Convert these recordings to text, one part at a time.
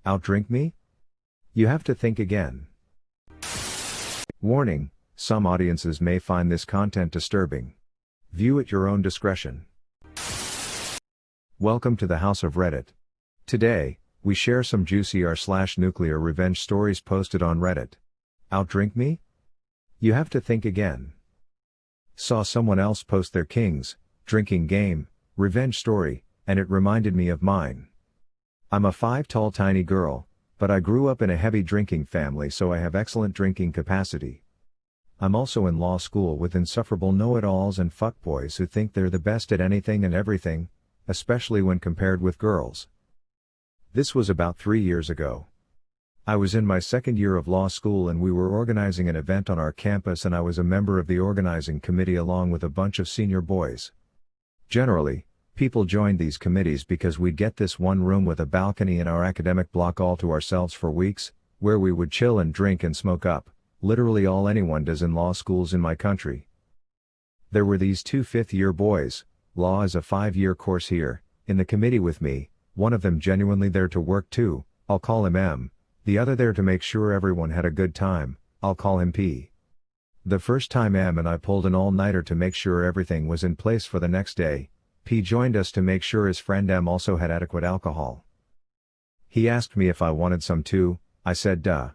Outdrink me? You have to think again. Warning, some audiences may find this content disturbing. View at your own discretion. Welcome to the House of Reddit. Today, we share some juicy r/nuclear revenge stories posted on Reddit. Outdrink me? You have to think again. Saw someone else post their kings, drinking game, revenge story, and it reminded me of mine. I'm a 5 tall tiny girl, but I grew up in a heavy drinking family, so I have excellent drinking capacity. I'm also in law school with insufferable know-it-alls and fuckboys who think they're the best at anything and everything, especially when compared with girls. This was about 3 years ago. I was in my second year of law school and we were organizing an event on our campus, and I was a member of the organizing committee along with a bunch of senior boys. Generally, people joined these committees because we'd get this one room with a balcony in our academic block all to ourselves for weeks, where we would chill and drink and smoke up, literally all anyone does in law schools in my country. There were these 2 fifth-year boys, law is a 5-year course here, in the committee with me, one of them genuinely there to work too, I'll call him M, the other there to make sure everyone had a good time, I'll call him P. The first time M and I pulled an all-nighter to make sure everything was in place for the next day, P joined us to make sure his friend M also had adequate alcohol. He asked me if I wanted some too, I said duh.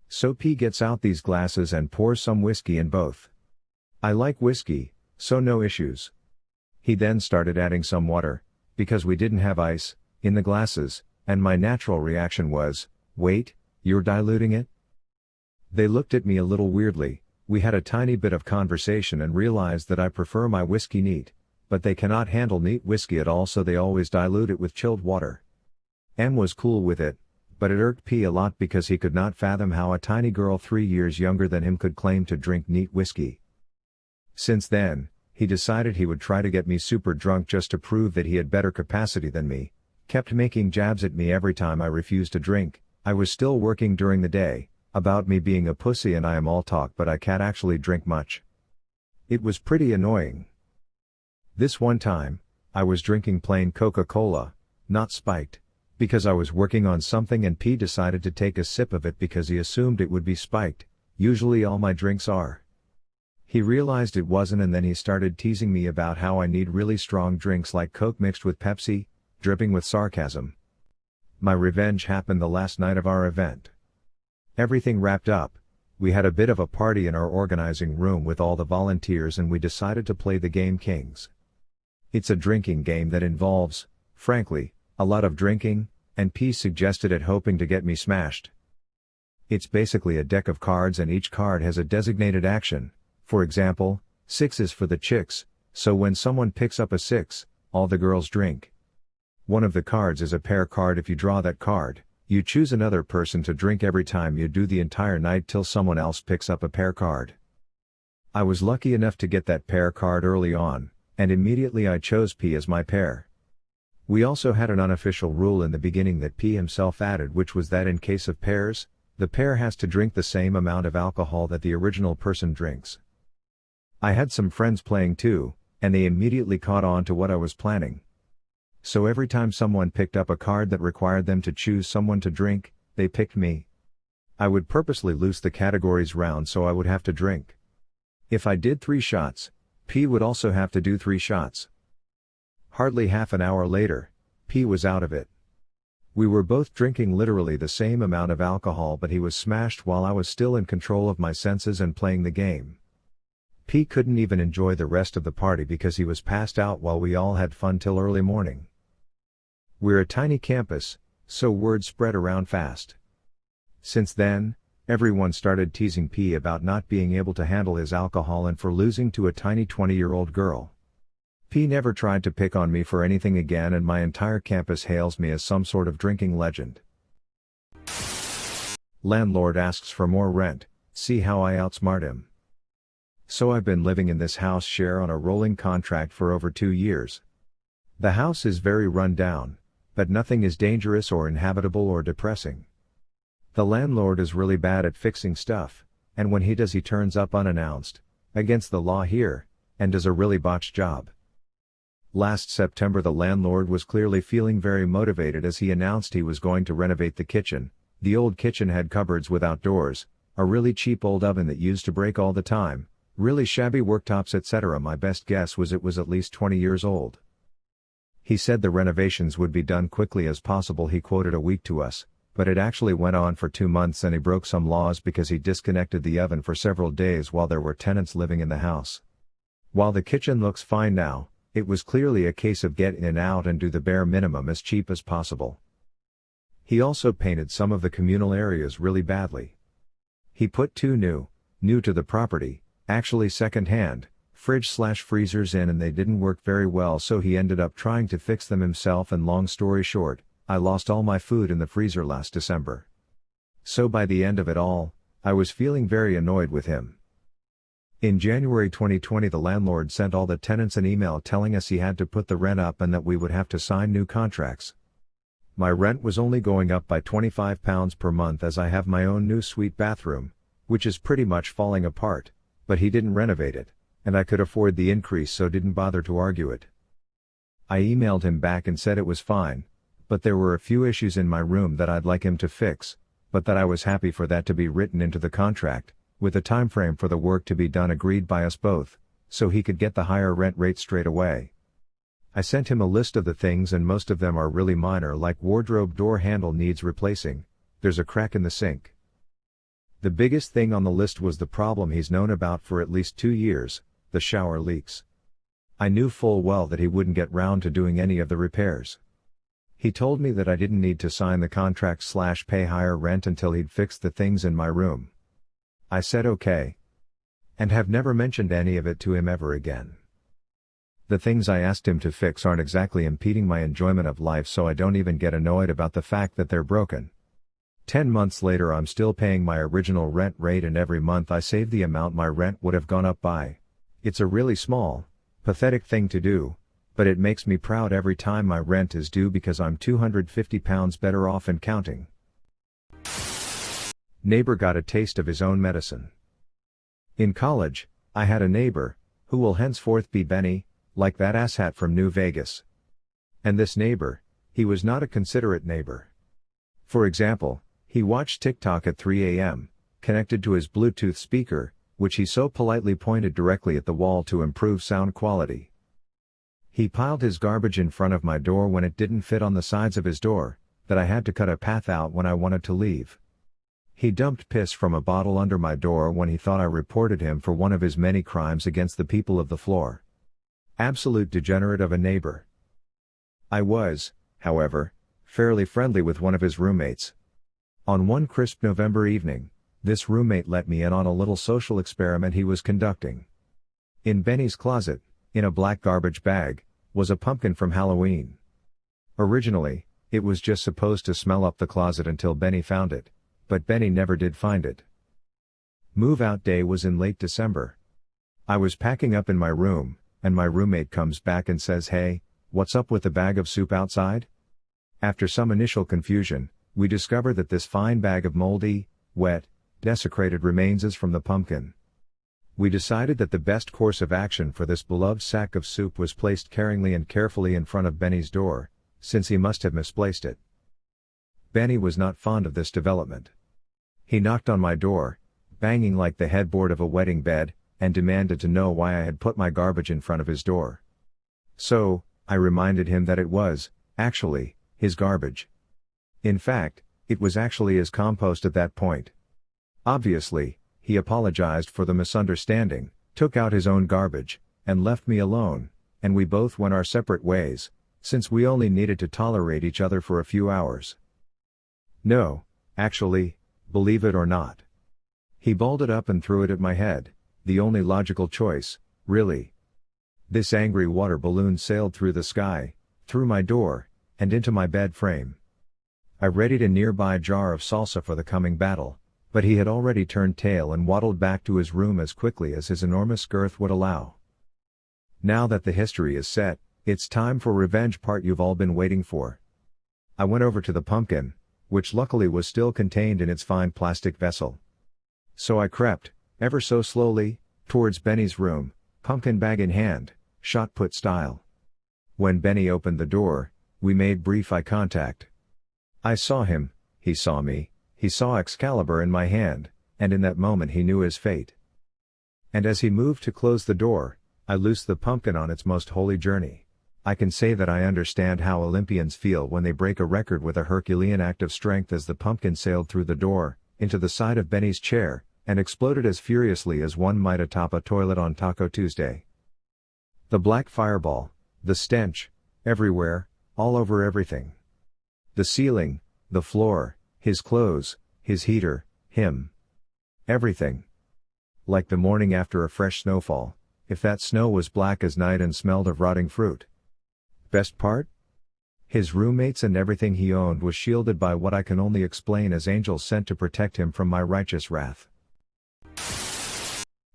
So P gets out these glasses and pours some whiskey in both. I like whiskey, so no issues. He then started adding some water, because we didn't have ice, in the glasses, and my natural reaction was, wait, you're diluting it? They looked at me a little weirdly. We had a tiny bit of conversation and realized that I prefer my whiskey neat, but they cannot handle neat whiskey at all, so they always dilute it with chilled water. M was cool with it, but it irked P a lot because he could not fathom how a tiny girl 3 years younger than him could claim to drink neat whiskey. Since then, he decided he would try to get me super drunk just to prove that he had better capacity than me, kept making jabs at me every time I refused to drink. I was still working during the day, about me being a pussy and I am all talk but I can't actually drink much. It was pretty annoying. This one time, I was drinking plain Coca-Cola, not spiked, because I was working on something and P decided to take a sip of it because he assumed it would be spiked. Usually all my drinks are. He realized it wasn't and then he started teasing me about how I need really strong drinks like Coke mixed with Pepsi, dripping with sarcasm. My revenge happened the last night of our event. Everything wrapped up, we had a bit of a party in our organizing room with all the volunteers and we decided to play the game Kings. It's a drinking game that involves, frankly, a lot of drinking, and P suggested it hoping to get me smashed. It's basically a deck of cards and each card has a designated action. For example, 6 is for the chicks, so when someone picks up a 6, all the girls drink. One of the cards is a pair card. If you draw that card, you choose another person to drink every time you do the entire night till someone else picks up a pair card. I was lucky enough to get that pair card early on, and immediately I chose P as my pair. We also had an unofficial rule in the beginning that P himself added, which was that in case of pairs, the pair has to drink the same amount of alcohol that the original person drinks. I had some friends playing too, and they immediately caught on to what I was planning. So every time someone picked up a card that required them to choose someone to drink, they picked me. I would purposely loose the categories round so I would have to drink. If I did 3 shots, P would also have to do 3 shots. Hardly half an hour later, P was out of it. We were both drinking literally the same amount of alcohol, but he was smashed while I was still in control of my senses and playing the game. P couldn't even enjoy the rest of the party because he was passed out while we all had fun till early morning. We're a tiny campus, so word spread around fast. Since then, everyone started teasing P about not being able to handle his alcohol and for losing to a tiny 20-year-old girl. P never tried to pick on me for anything again, and my entire campus hails me as some sort of drinking legend. Landlord asks for more rent, see how I outsmart him. So I've been living in this house share on a rolling contract for over 2 years. The house is very run down, but nothing is dangerous or inhabitable or depressing. The landlord is really bad at fixing stuff, and when he does he turns up unannounced, against the law here, and does a really botched job. Last September the landlord was clearly feeling very motivated as he announced he was going to renovate the kitchen. The old kitchen had cupboards without doors, a really cheap old oven that used to break all the time, really shabby worktops etc. My best guess was it was at least 20 years old. He said the renovations would be done quickly as possible. He quoted a week to us, but it actually went on for 2 months and he broke some laws because he disconnected the oven for several days while there were tenants living in the house. While the kitchen looks fine now, it was clearly a case of get in and out and do the bare minimum as cheap as possible. He also painted some of the communal areas really badly. He put 2 new to the property, actually second-hand, fridge/freezers in and they didn't work very well, so he ended up trying to fix them himself, and long story short, I lost all my food in the freezer last December. So by the end of it all, I was feeling very annoyed with him. In January 2020 the landlord sent all the tenants an email telling us he had to put the rent up and that we would have to sign new contracts. My rent was only going up by £25 per month as I have my own new suite bathroom, which is pretty much falling apart, but he didn't renovate it, and I could afford the increase so didn't bother to argue it. I emailed him back and said it was fine, but there were a few issues in my room that I'd like him to fix, but that I was happy for that to be written into the contract, with a time frame for the work to be done agreed by us both, so he could get the higher rent rate straight away. I sent him a list of the things and most of them are really minor, like wardrobe door handle needs replacing, there's a crack in the sink. The biggest thing on the list was the problem he's known about for at least 2 years, the shower leaks. I knew full well that he wouldn't get round to doing any of the repairs. He told me that I didn't need to sign the contract/pay higher rent until he'd fixed the things in my room. I said okay. And have never mentioned any of it to him ever again. The things I asked him to fix aren't exactly impeding my enjoyment of life, so I don't even get annoyed about the fact that they're broken. 10 months later I'm still paying my original rent rate and every month I save the amount my rent would have gone up by. It's a really small, pathetic thing to do, but it makes me proud every time my rent is due because I'm £250 better off and counting. Neighbor got a taste of his own medicine. In college, I had a neighbor, who will henceforth be Benny, like that asshat from New Vegas. And this neighbor, he was not a considerate neighbor. For example, he watched TikTok at 3 a.m., connected to his Bluetooth speaker, which he so politely pointed directly at the wall to improve sound quality. He piled his garbage in front of my door when it didn't fit on the sides of his door, that I had to cut a path out when I wanted to leave. He dumped piss from a bottle under my door when he thought I reported him for one of his many crimes against the people of the floor. Absolute degenerate of a neighbor. I was, however, fairly friendly with one of his roommates. On one crisp November evening, this roommate let me in on a little social experiment he was conducting. In Benny's closet, in a black garbage bag, was a pumpkin from Halloween. Originally, it was just supposed to smell up the closet until Benny found it, but Benny never did find it. Move-out day was in late December. I was packing up in my room, and my roommate comes back and says, "Hey, what's up with the bag of soup outside?" After some initial confusion, we discovered that this fine bag of moldy, wet, desecrated remains is from the pumpkin. We decided that the best course of action for this beloved sack of soup was placed caringly and carefully in front of Benny's door, since he must have misplaced it. Benny was not fond of this development. He knocked on my door, banging like the headboard of a wedding bed, and demanded to know why I had put my garbage in front of his door. So, I reminded him that it was, actually, his garbage. In fact, it was actually his compost at that point. Obviously, he apologized for the misunderstanding, took out his own garbage, and left me alone, and we both went our separate ways, since we only needed to tolerate each other for a few hours. No, actually, believe it or not. He balled it up and threw it at my head, the only logical choice, really. This angry water balloon sailed through the sky, through my door, and into my bed frame. I readied a nearby jar of salsa for the coming battle, but he had already turned tail and waddled back to his room as quickly as his enormous girth would allow. Now that the history is set, it's time for revenge part you've all been waiting for. I went over to the pumpkin, which luckily was still contained in its fine plastic vessel. So I crept, ever so slowly, towards Benny's room, pumpkin bag in hand, shot put style. When Benny opened the door, we made brief eye contact. I saw him, he saw me, he saw Excalibur in my hand, and in that moment he knew his fate. And as he moved to close the door, I loosed the pumpkin on its most holy journey. I can say that I understand how Olympians feel when they break a record with a Herculean act of strength as the pumpkin sailed through the door, into the side of Benny's chair, and exploded as furiously as one might atop a toilet on Taco Tuesday. The black fireball, the stench, everywhere, all over everything. The ceiling, the floor, his clothes, his heater, him. Everything. Like the morning after a fresh snowfall, if that snow was black as night and smelled of rotting fruit. Best part? His roommates and everything he owned was shielded by what I can only explain as angels sent to protect him from my righteous wrath.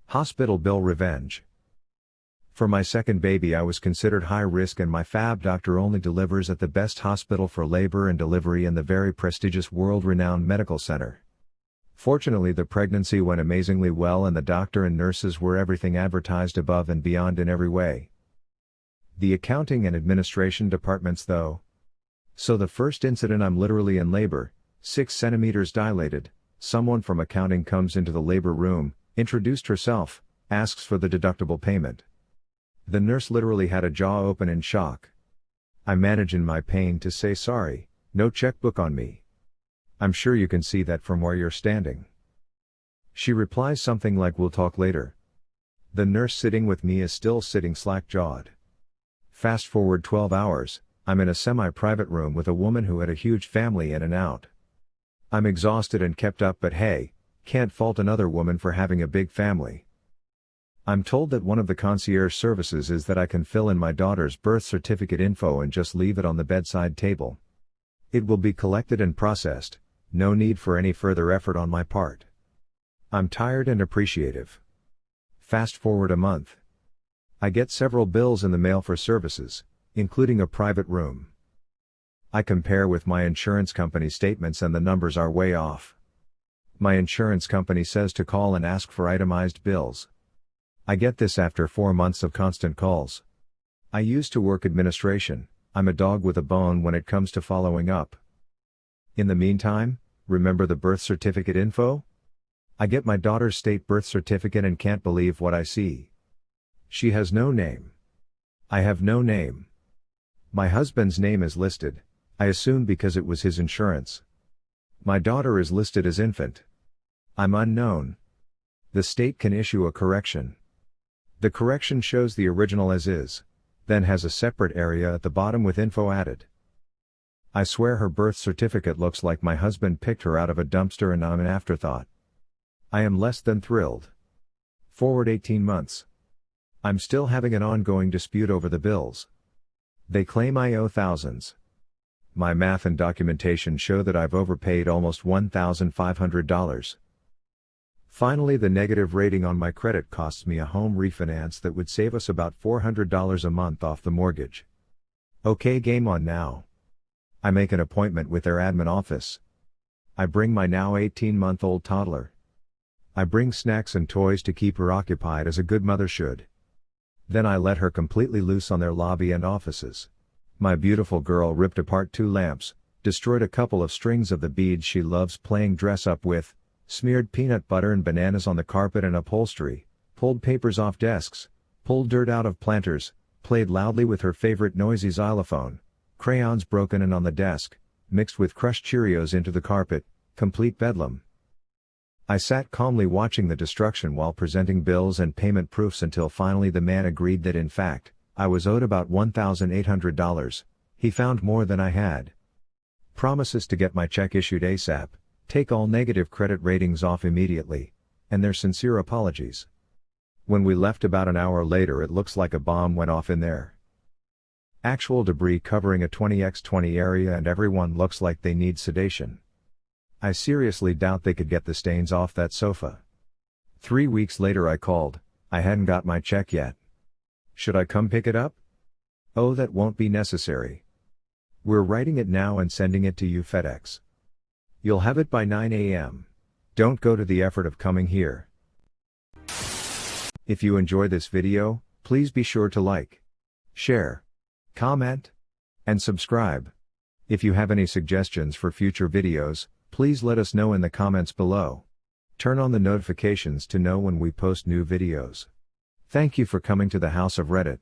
Hospital bill revenge. For my second baby I was considered high risk and my fab doctor only delivers at the best hospital for labor and delivery in the very prestigious world-renowned medical center. Fortunately the pregnancy went amazingly well and the doctor and nurses were everything advertised above and beyond in every way. The accounting and administration departments though. So the first incident I'm literally in labor, 6 centimeters dilated, someone from accounting comes into the labor room, introduced herself, asks for the deductible payment. The nurse literally had a jaw open in shock. I manage in my pain to say sorry, no checkbook on me. I'm sure you can see that from where you're standing. She replies something like we'll talk later. The nurse sitting with me is still sitting slack-jawed. Fast forward 12 hours, I'm in a semi-private room with a woman who had a huge family in and out. I'm exhausted and kept up but hey, can't fault another woman for having a big family. I'm told that one of the concierge services is that I can fill in my daughter's birth certificate info and just leave it on the bedside table. It will be collected and processed, no need for any further effort on my part. I'm tired and appreciative. Fast forward a month. I get several bills in the mail for services, including a private room. I compare with my insurance company statements and the numbers are way off. My insurance company says to call and ask for itemized bills. I get this after 4 months of constant calls. I used to work administration, I'm a dog with a bone when it comes to following up. In the meantime, remember the birth certificate info? I get my daughter's state birth certificate and can't believe what I see. She has no name. I have no name. My husband's name is listed, I assume because it was his insurance. My daughter is listed as infant. I'm unknown. The state can issue a correction. The correction shows the original as is, then has a separate area at the bottom with info added. I swear her birth certificate looks like my husband picked her out of a dumpster and I'm an afterthought. I am less than thrilled. Forward 18 months. I'm still having an ongoing dispute over the bills. They claim I owe thousands. My math and documentation show that I've overpaid almost $1,500. Finally, the negative rating on my credit costs me a home refinance that would save us about $400 a month off the mortgage. Okay, game on now. I make an appointment with their admin office. I bring my now 18-month-old toddler. I bring snacks and toys to keep her occupied as a good mother should. Then I let her completely loose on their lobby and offices. My beautiful girl ripped apart 2 lamps, destroyed a couple of strings of the beads she loves playing dress up with, smeared peanut butter and bananas on the carpet and upholstery, pulled papers off desks, pulled dirt out of planters, played loudly with her favorite noisy xylophone, crayons broken and on the desk, mixed with crushed Cheerios into the carpet, complete bedlam. I sat calmly watching the destruction while presenting bills and payment proofs until finally the man agreed that in fact, I was owed about $1,800, he found more than I had. Promises to get my check issued ASAP, take all negative credit ratings off immediately, and their sincere apologies. When we left about an hour later it looks like a bomb went off in there. Actual debris covering a 20x20 area and everyone looks like they need sedation. I seriously doubt they could get the stains off that sofa. 3 weeks later I called, I hadn't got my check yet. Should I come pick it up? Oh, that won't be necessary. We're writing it now and sending it to you FedEx. You'll have it by 9 a.m. Don't go to the effort of coming here. If you enjoy this video, please be sure to like, share, comment, and subscribe. If you have any suggestions for future videos, please let us know in the comments below. Turn on the notifications to know when we post new videos. Thank you for coming to the House of Reddit.